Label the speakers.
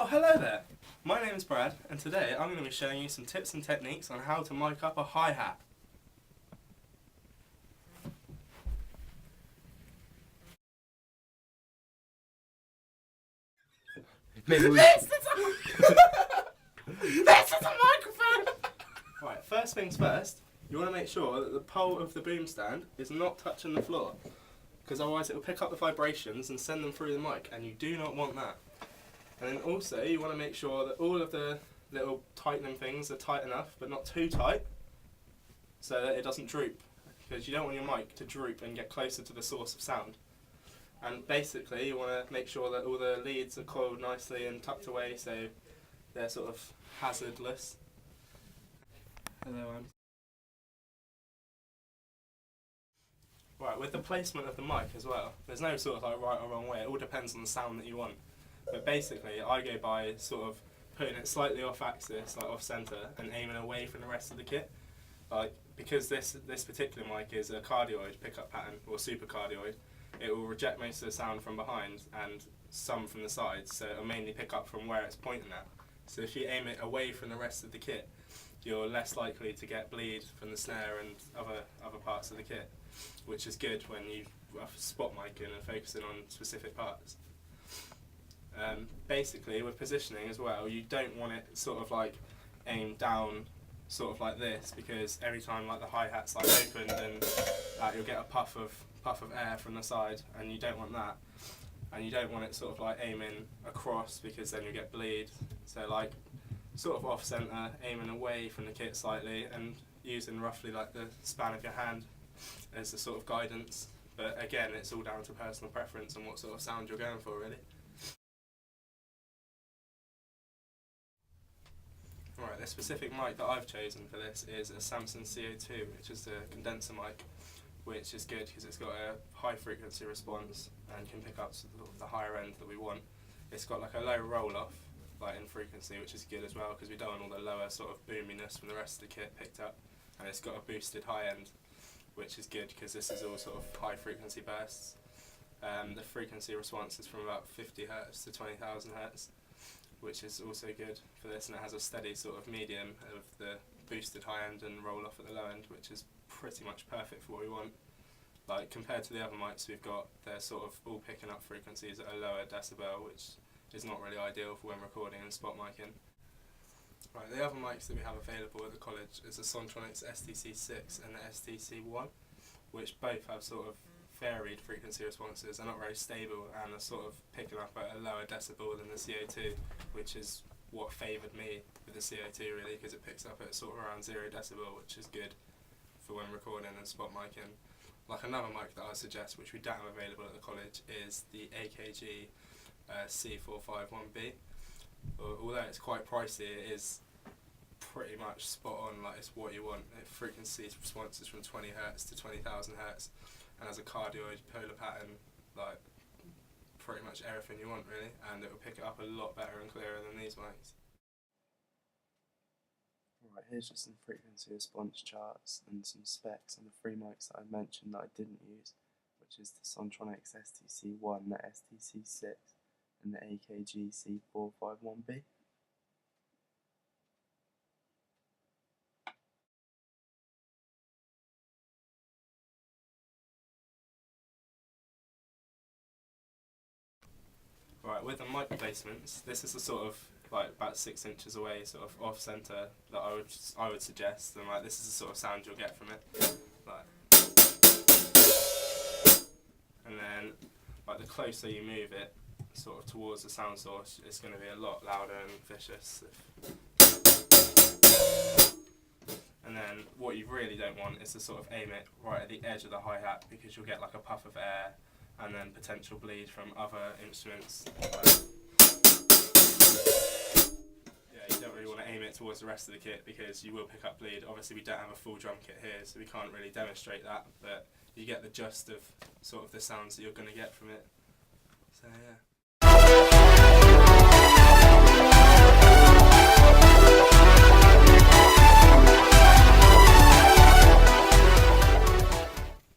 Speaker 1: Oh, hello there. My name is Brad, and today I'm going to be showing you some tips and techniques on how to mic up a hi-hat. This is a microphone! Right, first things first, you want to make sure that the pole of the boom stand is not touching the floor, because otherwise it will pick up the vibrations and send them through the mic, and you do not want that. And then also you want to make sure that all of the little tightening things are tight enough, but not too tight, so that it doesn't droop, because you don't want your mic to droop and get closer to the source of sound. And basically you want to make sure that all the leads are coiled nicely and tucked away so they're sort of hazardless. Hello, Right, with the placement of the mic as well, there's no sort of like right or wrong way, it all depends on the sound that you want. But basically I go by sort of putting it slightly off axis, like off centre, and aiming away from the rest of the kit. Like, because this particular mic is a cardioid pickup pattern, or super cardioid, it will reject most of the sound from behind and some from the sides, so it'll mainly pick up from where it's pointing at. So if you aim it away from the rest of the kit, you're less likely to get bleed from the snare and other parts of the kit, which is good when you are spot micing and focusing on specific parts. Basically, with positioning as well, you don't want it sort of like aimed down, sort of like this, because every time like the hi-hat's like open, then you'll get a puff of air from the side, and you don't want that. And you don't want it sort of like aiming across, because then you get bleed. So like sort of off centre, aiming away from the kit slightly, and using roughly like the span of your hand as the sort of guidance. But again, it's all down to personal preference and what sort of sound you're going for, really. Right, the specific mic that I've chosen for this is a Samson CO2, which is a condenser mic, which is good because it's got a high frequency response and can pick up the higher end that we want. It's got like a low roll off, like in frequency, which is good as well because we don't want all the lower sort of boominess from the rest of the kit picked up. And it's got a boosted high end, which is good because this is all sort of high frequency bursts. The frequency response is from about 50 Hz to 20,000 Hz. Which is also good for this, and it has a steady sort of medium of the boosted high end and roll off at the low end, which is pretty much perfect for what we want. Like, compared to the other mics we've got, they're sort of all picking up frequencies at a lower decibel, which is not really ideal for when recording and spot micing. Right, the other mics that we have available at the college is the Sontronics STC6 and the STC1, which both have sort of varied frequency responses. They're not very stable and are sort of picking up at a lower decibel than the CO2, which is what favoured me with the CO2 really, because it picks up at sort of around 0 decibel, which is good for when recording and spot micing. Like another mic that I suggest, which we don't have available at the college, is the AKG C451B. Although it's quite pricey, it is pretty much spot on, like it's what you want. Frequency responses from 20 Hz to 20,000 Hz. And as a cardioid polar pattern, like pretty much everything you want really, and it will pick it up a lot better and clearer than these mics.
Speaker 2: Alright, here's just some frequency response charts and some specs on the three mics that I mentioned that I didn't use, which is the Sontronics STC1, the STC6 and the AKG C451B.
Speaker 1: Right, with the mic placements, this is the sort of like about 6 inches away, sort of off centre, that I would suggest, and like this is the sort of sound you'll get from it. Like, and then like the closer you move it, sort of towards the sound source, it's going to be a lot louder and vicious. And then what you really don't want is to sort of aim it right at the edge of the hi-hat, because you'll get like a puff of air and then potential bleed from other instruments. Yeah, you don't really want to aim it towards the rest of the kit because you will pick up bleed. Obviously we don't have a full drum kit here, so we can't really demonstrate that, but you get the gist of sort of the sounds that you're going to get from it. So yeah.